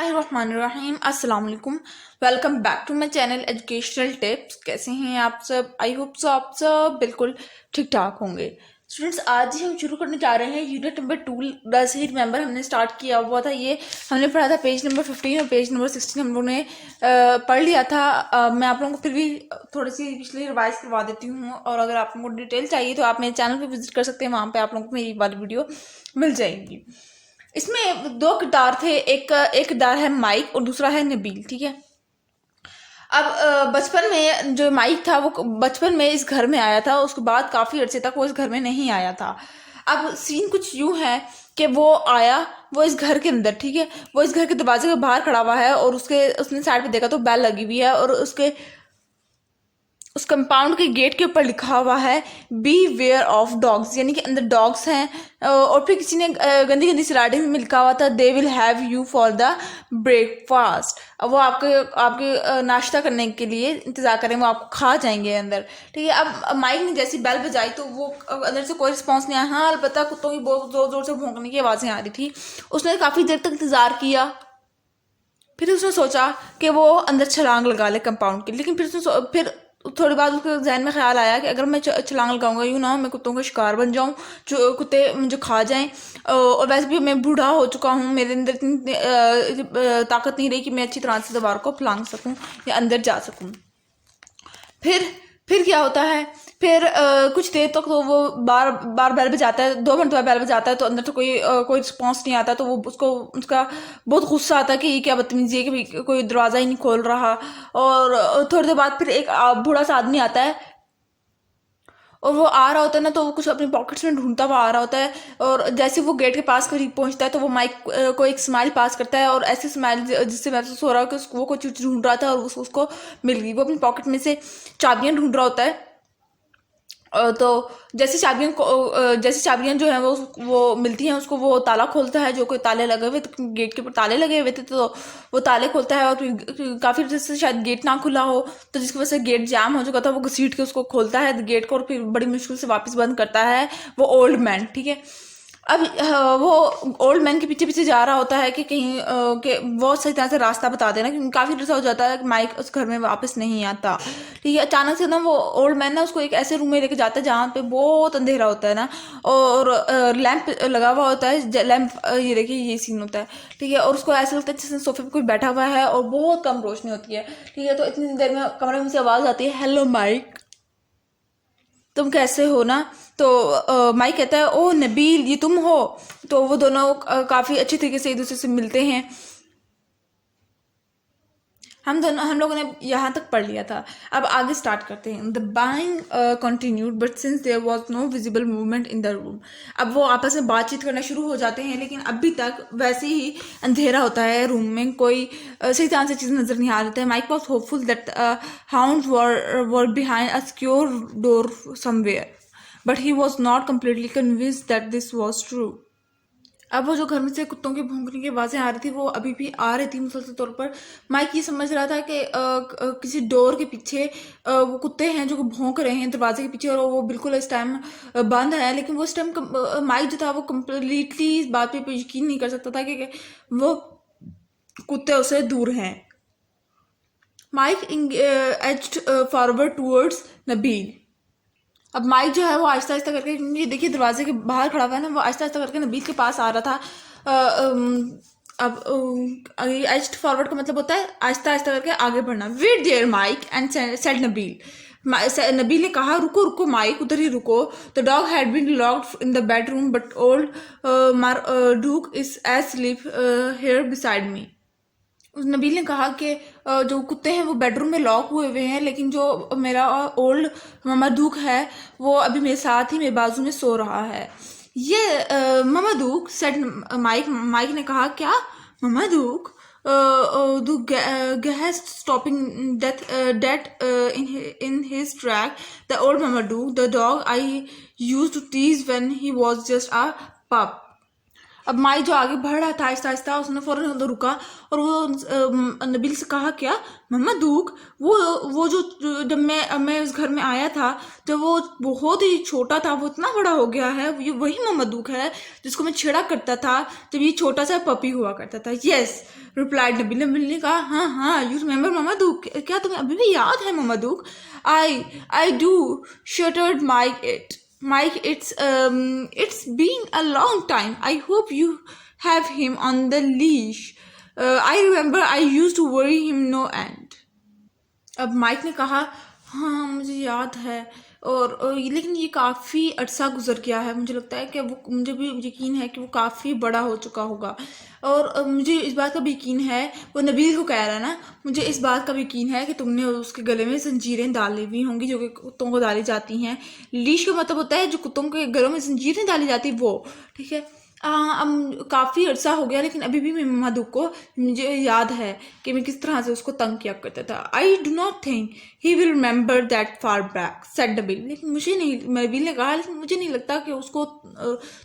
बिस्मिल्लाहिर्रहमानिर्रहीम अस्सलाम वालेकुम। Welcome back to my channel educational tips. कैसे हैं आप सब? आई होप सो आप सब बिल्कुल ठीक ठाक होंगे। स्टूडेंट्स, आज ही हम शुरू करने जा रहे हैं यूनिट नंबर 2। वैसे ही रिमेंबर हमने स्टार्ट किया हुआ था, ये हमने पढ़ा था पेज नंबर 15 और पेज नंबर 16 हम लोगों ने पढ़ लिया था। मैं आप लोगों को फिर भी थोड़ी सी पिछले रिवाइज करवा देती हूँ, और अगर आप लोगों को डिटेल चाहिए तो आप मेरे चैनल पर विजिट कर सकते हैं, वहाँ पर आप लोगों को मेरी वाली वीडियो मिल जाएगी। इसमें दो किरदार थे, एक किरदार है माइक और दूसरा है नबील। ठीक है। अब बचपन में जो माइक था वो बचपन में इस घर में आया था, उसके बाद काफी अरसे तक वो इस घर में नहीं आया था। अब सीन कुछ यूं है कि वो आया, वो इस घर के अंदर, ठीक है, वो इस घर के दरवाजे के बाहर खड़ा हुआ है और उसने साइड पे देखा तो बेल लगी हुई है, और उस कंपाउंड के गेट के ऊपर लिखा हुआ है बी वेयर ऑफ डॉग्स, यानी कि अंदर डॉग्स हैं। और फिर किसी ने गंदी गंदी सी राइटिंग में लिखा हुआ था they will have you for the breakfast. अब वो आपके नाश्ता करने के लिए इंतजार करें, वो आपको खा जाएंगे अंदर। ठीक है। अब माइक ने जैसी बेल बजाई तो वो अंदर से कोई रिस्पॉन्स नहीं आया। हाँ, अलबत्ता कुत्तों की बहुत जोर जोर से भौंकने की आवाज़ें आ रही थी। उसने काफ़ी देर तक इंतज़ार किया, फिर उसने सोचा कि वो अंदर छलांग लगा ले कंपाउंड की। लेकिन फिर थोड़ी बाद उसके जहन में ख्याल आया कि अगर मैं छलांग लगाऊंगा यूँ ना मैं कुत्तों का शिकार बन जाऊं, जो कुत्ते मुझे खा जाएं। और वैसे भी मैं बूढ़ा हो चुका हूँ, मेरे अंदर इतनी ताकत नहीं रही कि मैं अच्छी तरह से दीवार को फलांग सकूं या अंदर जा सकूं। फिर क्या होता है, फिर कुछ देर तक तो वो बार बार बेल बजाता है, 2 मिनट बाद बेल बजाता है तो अंदर तो कोई रिस्पॉन्स नहीं आता। तो वो उसका बहुत गुस्सा आता है कि ये क्या बदतमीजी है कि भाई कोई दरवाज़ा ही नहीं खोल रहा। और थोड़ी देर बाद फिर एक बूढ़ा सा आदमी आता है, और वो आ रहा होता है ना, तो वो कुछ अपनी पॉकेट्स में ढूंढता हुआ आ रहा होता है। और जैसे वो गेट के पास करीब पहुंचता है तो वो माइक को एक स्माइल पास करता है, और ऐसे स्माइल जिससे महसूस हो रहा है कि वो कुछ ढूंढ रहा था और उसको मिल गई। वो अपनी पॉकेट में से चाबियां ढूंढ रहा होता है। तो जैसे चाबियां जो है वो मिलती हैं उसको, वो ताला खोलता है, जो कोई ताले लगे हुए गेट के ऊपर ताले लगे हुए थे, तो वो ताले खोलता है। और काफी देर से शायद गेट ना खुला हो, तो जिसकी वजह से गेट जाम हो चुका था, वो घसीट के उसको खोलता है गेट को, और फिर बड़ी मुश्किल से वापस बंद करता है वो ओल्ड मैन। ठीक है। अब वो ओल्ड मैन के पीछे पीछे जा रहा होता है कि कहीं कि वो सही तरह से रास्ता बता देना, क्योंकि काफी देर से हो जाता है कि माइक उस घर में वापस नहीं आता। ठीक है। अचानक से ना वो ओल्ड मैन ना उसको एक ऐसे रूम में लेके जाता है जहाँ पे बहुत अंधेरा होता है ना, और लैंप लगा हुआ होता है, लैंप ये देखिए ये सीन होता है। ठीक है। और उसको ऐसा लगता है जैसे सोफे पे कोई बैठा हुआ है और बहुत कम रोशनी होती है। ठीक है। तो इतनी देर में कमरे में से आवाज आती है, हेलो माइक, तुम कैसे हो ना। तो माइक कहता है ओह नबील, ये तुम हो। तो वो दोनों काफी अच्छे तरीके से एक दूसरे से मिलते हैं। हम लोगों ने यहाँ तक पढ़ लिया था। अब आगे स्टार्ट करते हैं। The baying continued but since there was no visible movement in the room. अब वो आपस में बातचीत करना शुरू हो जाते हैं, लेकिन अभी तक वैसे ही अंधेरा होता है रूम में, कोई सही तरह से चीज़ नजर नहीं आ रही है। Mike was hopeful that hound were behind a secure door somewhere, but he was not completely convinced that this was true. अब वो जो घर में से कुत्तों की भौंकने की आवाजें आ रही थी वो अभी भी आ रही थी मुसलसल तौर पर। माइक ये समझ रहा था कि किसी डोर के पीछे वो कुत्ते हैं जो भौंक रहे हैं दरवाजे के पीछे, और वो बिल्कुल इस टाइम बंद है। लेकिन वो इस टाइम माइक जो था वो कम्प्लीटली इस बात पे यकीन नहीं कर सकता था कि वो कुत्ते उससे दूर हैं। Mike edged forward towards Nabeel. अब माइक जो है वो आहिस्ता आहिस्ता करके, ये देखिए दरवाजे के बाहर खड़ा हुआ है ना, वो आहिस्ता आहिस्ता करके नबील के पास आ रहा था। अब एज्ड फॉरवर्ड का मतलब होता है आहिस्ता आहिस्ता करके आगे बढ़ना। Wait there Mike and said Nabeel. Nabeel ने कहा रुको रुको माइक, उधर ही रुको। The dog had been locked in the bedroom but old Marduk is asleep here beside me. उस नबील ने कहा कि जो कुत्ते हैं वो बेडरूम में लॉक हुए हुए हैं, लेकिन जो मेरा ओल्ड ममादूक है वो अभी मेरे साथ ही मेरे बाजू में सो रहा है। ये ममादूक सेड माइक ने कहा क्या ममादूक? Guest stopping dead in his track. The old Mamadook, the dog I used to tease when he was just a pup. अब माइक जो आगे बढ़ रहा था आहिस्ता आहिस्ता, उसने फौरन उधर रुका और वो नबील से कहा, क्या मम्मा दूक, वो जो जब मैं उस घर में आया था जब वो बहुत ही छोटा था, वो इतना बड़ा हो गया है, ये वही मम्मा दूक है जिसको मैं छेड़ा करता था जब ये छोटा सा पपी हुआ करता था। Yes, replied Nabeel. नबील ने कहा, हाँ हाँ, यू रिमेम्बर मम्मा दूक, क्या तुम्हें अभी भी याद है मम्मा दूक? I do, shuddered Mike, it's been a long time. I hope you have him on the leash. I remember I used to worry him no end. अब माइक ने कहा, हाँ मुझे याद है, और लेकिन ये काफ़ी अरसा गुजर गया है। मुझे लगता है कि वो, मुझे भी यकीन है कि वो काफ़ी बड़ा हो चुका होगा। और मुझे इस बात का भी यकीन है, वो नबील को कह रहा है ना, मुझे इस बात का भी यकीन है कि तुमने उसके गले में जंजीरें डाली हुई होंगी जो कि कुत्तों को डाली जाती हैं। लीश का मतलब होता है जो कुत्तों के गलों में जंजीरें डाली जाती, वो ठीक है। अब काफ़ी अर्सा हो गया, लेकिन अभी भी मैं मम्मा दूक को मुझे याद है कि मैं किस तरह से उसको तंग किया करता था। I do not think he will remember that far back, said Nabeel. लेकिन मुझे नहीं, नबील ने कहा, लेकिन मुझे नहीं लगता कि उसको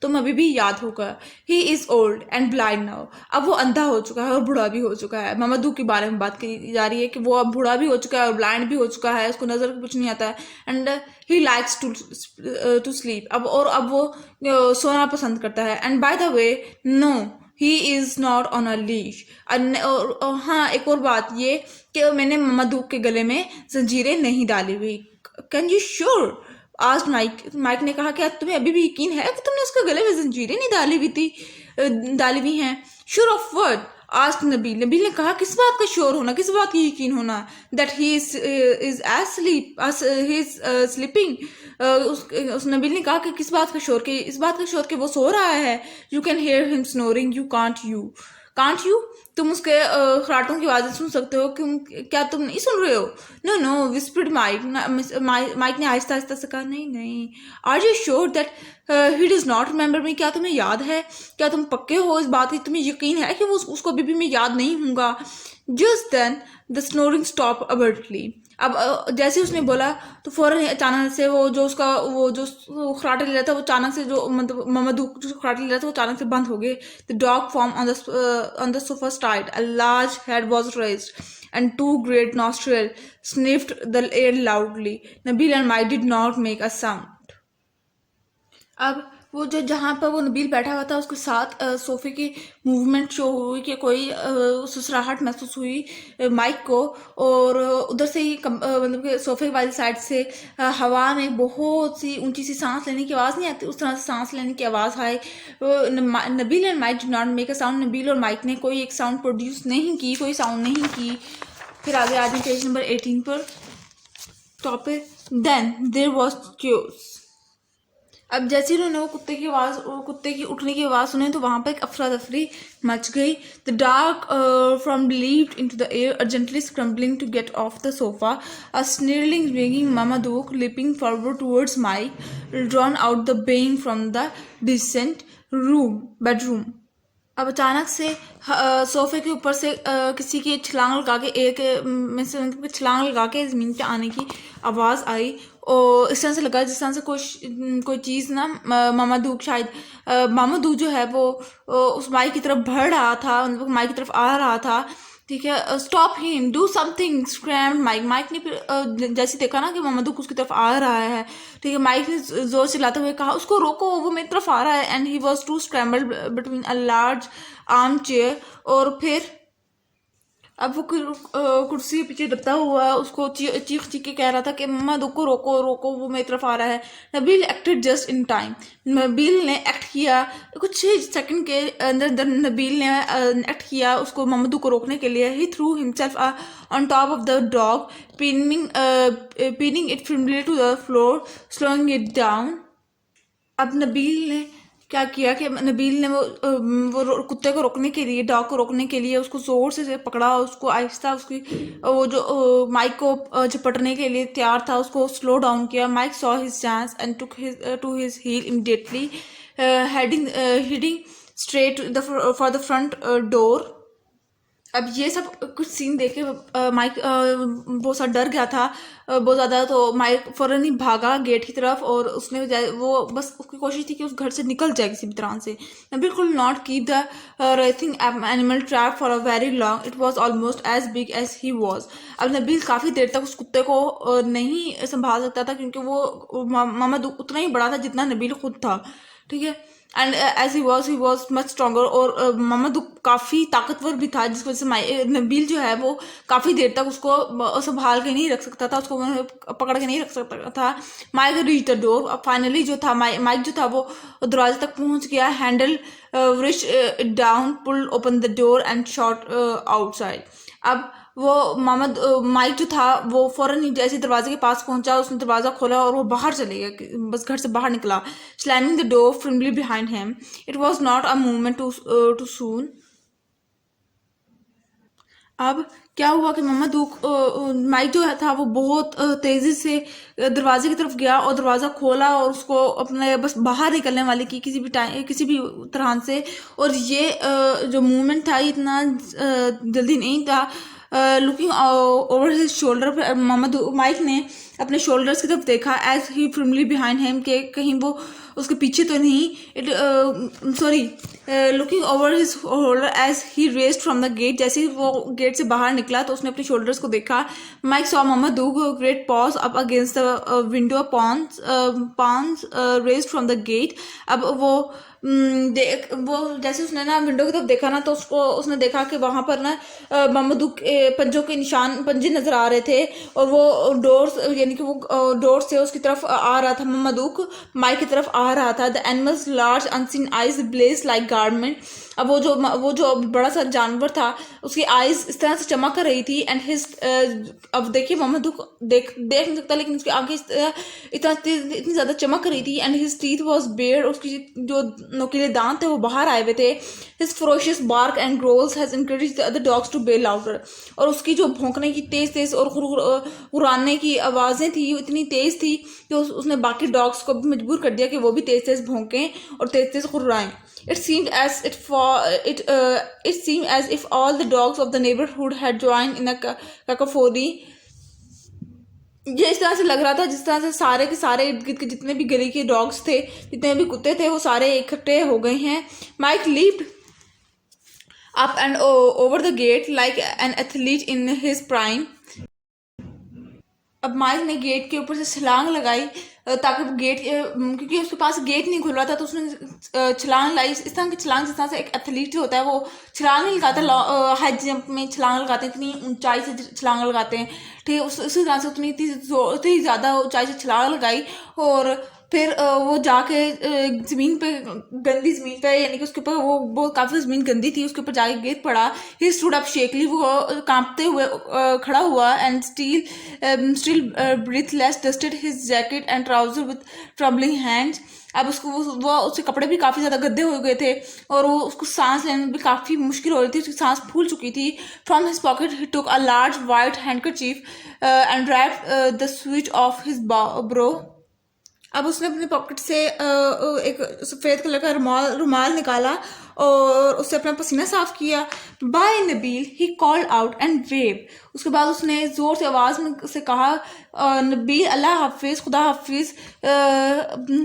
तुम अभी भी याद होगा। He is old and blind now, अब वो अंधा हो चुका है और बूढ़ा भी हो चुका है। मम्मा दूक के बारे में बात की जा रही है कि वो अब बूढ़ा भी हो चुका है और ब्लाइंड भी हो चुका है, उसको नज़र कुछ नहीं आता है। And he likes to sleep, अब वो सोना पसंद करता है। And by the way, no he is not on a leash. और हाँ, एक और बात ये कि मैंने मम्मा दूक के गले में जंजीरें नहीं डाली हुई। कैन यू श्योर, आज माइक ने कहा, क्या तुम्हें अभी भी यकीन है कि तुमने उसके गले में जंजीरें नहीं डाली हुई हैं? श्योर ऑफ व्हाट, आज नबील ने कहा, किस बात का श्योर होना, किस बात की यकीन होना? That he is sleeping. उस नबील ने कहा कि किस बात का श्योर, कि इस बात का श्योर कि वो सो रहा है। You can hear him snoring, you can't you, तुम उसके खराटों की आवाज़ें सुन सकते हो, क्या तुम नहीं सुन रहे हो? नो नो, विस्पर्ड माइक ने आहिस्ता आहिस्ता से कहा, नहीं। Are you sure that he does not remember me, क्या तुम्हें याद है, क्या तुम पक्के हो इस बात की, तुम्हें यकीन है कि वो उसको अभी भी मैं याद नहीं हूँगा? Just then the snoring stop abruptly. अब जैसे उसने बोला तो फौरन अचानक से वो जो खराटे ले रहा था, वो अचानक से जो मतलब मम्मा दूक जो खराटे ले रहा था, वो अचानक से बंद हो गए। The dog form on the sofa start, a large head was raised and two great nostrils sniffed the air loudly. Nabil and Mike did not make a sound. अब वो जो जहाँ पर वो नबील बैठा हुआ था, उसके साथ सोफे की मूवमेंट शो हुई कि कोई सुसराहट महसूस हुई माइक को, और उधर से ही मतलब कि सोफे वाली साइड से हवा में बहुत सी ऊंची सी सांस लेने की आवाज़ नहीं आती, उस तरह से सांस लेने की आवाज़ आई। Nabeel and Mike did not make a sound, Nabeel और माइक ने कोई एक साउंड प्रोड्यूस नहीं की, कोई साउंड नहीं की। फिर आगे आ जाए पेज नंबर 18 पर, topic then there was cues. अब जैसे ही उन्होंने वो कुत्ते की उठने की आवाज़ सुनी, तो वहाँ पर एक अफरा तफरी मच गई। The dark from leaped into the air, urgently scrambling to get off the sofa, a snarling ringing Mamadook leaping forward towards Mike, drawn out the baying from the distant bedroom. अब अचानक से सोफे के ऊपर से किसी की छलांग लगा के, एक में से छलांग लगा के ज़मीन पे आने की आवाज़ आई, और इस तरह से लगा जिस तरह से कोई चीज़ ना, मामा दूक जो है वो उस माइक की तरफ बढ़ रहा था, मतलब माइक की तरफ आ रहा था। ठीक है, stop him, do something, screamed Mike ने फिर जैसे देखा ना कि मामा दूक उसकी तरफ आ रहा है, ठीक है, माइक ने जोर चिल्लाते हुए कहा, उसको रोको, वो मेरी तरफ आ रहा है। And he was to scrambled between a large arm chair, और फिर अब वो कुर्सी के पीछे दबता हुआ उसको चीख के कह रहा था कि मम्मा दूक को रोको, वो मेरी तरफ आ रहा है। Nabeel acted just in time, Nabeel ने एक्ट किया कुछ ही सेकंड के अंदर नबील ने एक्ट किया उसको मम्मा दूक को रोकने के लिए। He threw himself on top of the dog, pinning it firmly to the floor, slowing it down. अब नबील ने क्या किया कि नबील ने वो कुत्ते को रोकने के लिए, डॉग को रोकने के लिए उसको जोर से पकड़ा, उसको आहिस्ता उसकी वो जो माइक को झपटने के लिए तैयार था उसको स्लो डाउन किया। Mike saw his chance and took to his heel immediately, heading straight for the front door. अब ये सब कुछ सीन देख के माइक बहुत सा डर गया था बहुत ज़्यादा। तो माइक फौरन ही भागा गेट की तरफ और उसने वो बस उसकी कोशिश थी कि उस घर से निकल जाए किसी भी तरह से। बिल्कुल not keep the racing animal trap for a very long, it was almost as big as he was. अब नबील काफ़ी देर तक उस कुत्ते को नहीं संभाल सकता था क्योंकि वो मोहम्मद उतना ही बड़ा था जितना नबील खुद था, ठीक है। And as he was much stronger, और मोहम्मद काफ़ी ताकतवर भी था जिस वजह से नबील जो है वो काफ़ी देर तक उसको संभाल के नहीं रख सकता था, उसको पकड़ के नहीं रख सकता था। Mike reach the door. अब फाइनली जो था माइक जो था वो दरवाजे तक पहुंच गया। Handle reach it down, pull open the door and shot outside. अब वो माइक जो था वो फौरन ही जैसे दरवाजे के पास पहुंचा उसने दरवाज़ा खोला और वो बाहर चले गया, बस घर से बाहर निकला। Slamming the door firmly behind him, it was not a movement too soon। अब क्या हुआ कि माइक जो था वो बहुत तेजी से दरवाजे की तरफ गया और दरवाज़ा खोला और उसको अपने बस बाहर निकलने वाले की किसी भी तरह से। और ये जो मूवमेंट था इतना जल्दी नहीं था। Looking over his shoulder, Mike ने अपने शोल्डर्स की तरफ देखा as he firmly behind him, के कहीं वो उसके पीछे तो नहीं। Looking over his shoulder as he raced from the gate, जैसे ही वो गेट से बाहर निकला तो उसने अपने शोल्डर्स को देखा। Mike saw Mohammed great paws up against the window, pounce raced from the gate. अब वो वो जैसे उसने ना विंडो की तरफ देखा ना तो उसने देखा कि वहां पर ना मोहम्मद के पंजों के निशान, पंजे नजर आ रहे थे और वो डोर्स यानी कि वो डोर से उसकी तरफ आ रहा था। मोहम्मद माइक की तरफ आ रहा था। The animals large unseen eyes blaze like garment. अब वो जो बड़ा सा जानवर था उसकी आइज इस तरह से चमक रही थी। एंड हिज अब देखिए मोहम्मद देख नहीं सकता लेकिन उसकी आंखें इतनी ज्यादा चमक रही थी। And his teeth was bare, उसकी जो नोकीले दांत थे वो बाहर आए हुए थे। His ferocious bark and growls has encouraged the other dogs to be louder. और उसकी जो भौंकने की तेज और गुर्राने की आवाज़ें थी इतनी तेज थी कि उसने बाकी डॉग्स को भी मजबूर कर दिया कि वो भी तेज भौंकें और तेज गुर्राएं। It seemed as if all the dogs of the neighborhood had joined in a cacophony। ये इस तरह से लग रहा था जिस तरह से सारे के सारे इर्द गिर्द के जितने भी गली के डॉग्स थे, जितने भी कुत्ते थे, वो सारे इकट्ठे हो गए हैं। Mike leaped up and over the gate like an athlete in his prime। अब माइक ने गेट के ऊपर से छलांग लगाई ताकि गेट, क्योंकि उसके पास गेट नहीं खुल रहा था तो उसने छलांग लगाई। इस तरह की छलांग जिस तरह से एक एथलीट होता है वो छलांग नहीं लगाता, हाई जंप में छलांग लगाते हैं, इतनी ऊंचाई से छलांग लगाते हैं, ठीक है। उसी तरह से उतनी ज़्यादा ऊंचाई से छलांग लगाई और फिर वो जाके ज़मीन पे, गंदी ज़मीन पे, यानी कि उसके ऊपर वो काफ़ी ज़मीन गंदी थी, उसके ऊपर जाके गिर पड़ा। ही स्टूड अप शेकली, वो कांपते हुए खड़ा हुआ। And still breathless dusted his jacket and trouser with troubling hands. अब वो उसके कपड़े भी काफ़ी ज़्यादा गंदे हो गए थे और वो उसको सांस लेने में भी काफ़ी मुश्किल हो रही थी, उसकी सांस फूल चुकी थी। From his pocket he took a large white handkerchief and wrapped the switch off his bro. अब उसने अपने पॉकेट से एक सफ़ेद कलर का रुमाल निकाला और उससे अपना पसीना साफ किया। Bye Nabeel, he called out and wave. उसके बाद उसने ज़ोर से आवाज़ में से कहा नबील, अल्लाह हाफिज़, खुदा हाफिज़।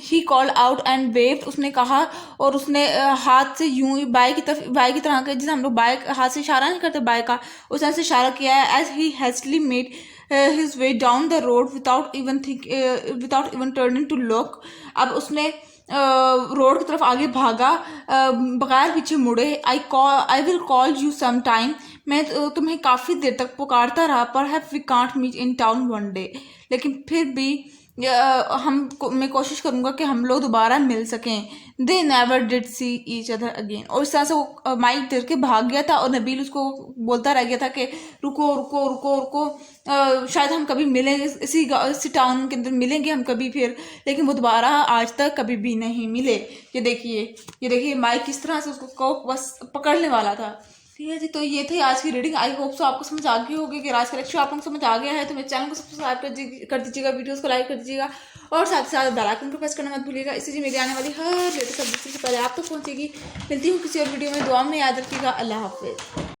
ही कॉल्ड आउट एंड वेव, उसने कहा और उसने हाथ से यूं बाय की तरह के, जिसे हम लोग बाय हाथ से इशारा नहीं करते बाय का, उस तरह से इशारा किया है। As he hastily made his way down the road without even turning to look। अब उसने रोड की तरफ आगे भागा बगैर पीछे मुड़े। I will call you some time, मैं तुम्हें काफ़ी देर तक पुकारता रहा। Perhaps we can't meet in town one day, लेकिन फिर भी मैं कोशिश करूँगा कि हम लोग दोबारा मिल सकें। They never did see each other again. और इस तरह से वो माइक डर के भाग गया था और नबील उसको बोलता रह गया था कि रुको रुको रुको रुको, शायद हम कभी मिलेंगे, इसी टाउन के अंदर मिलेंगे हम कभी फिर, लेकिन वो दोबारा आज तक कभी भी नहीं मिले। ये देखिए माइक किस तरह से उसको बस पकड़ने वाला था। ठीक है जी, तो ये थी आज की रीडिंग। आई होप सो आपको समझ आ गई होगी कि आज का लेक्चर आप लोगों को समझ आ गया है। तो मेरे चैनल को सब्सक्राइब कर दीजिएगा, वीडियोस को लाइक कर दीजिएगा और साथ ही साथ बेल आइकन को प्रेस करना मत भूलिएगा। इससे जी मेरी आने वाली हर लेटेस्ट अपडेट से पहले आप तक पहुंचेगी। मिलती हूँ किसी और वीडियो में, दुआ में याद रखिएगा। अल्लाह हाफिज़।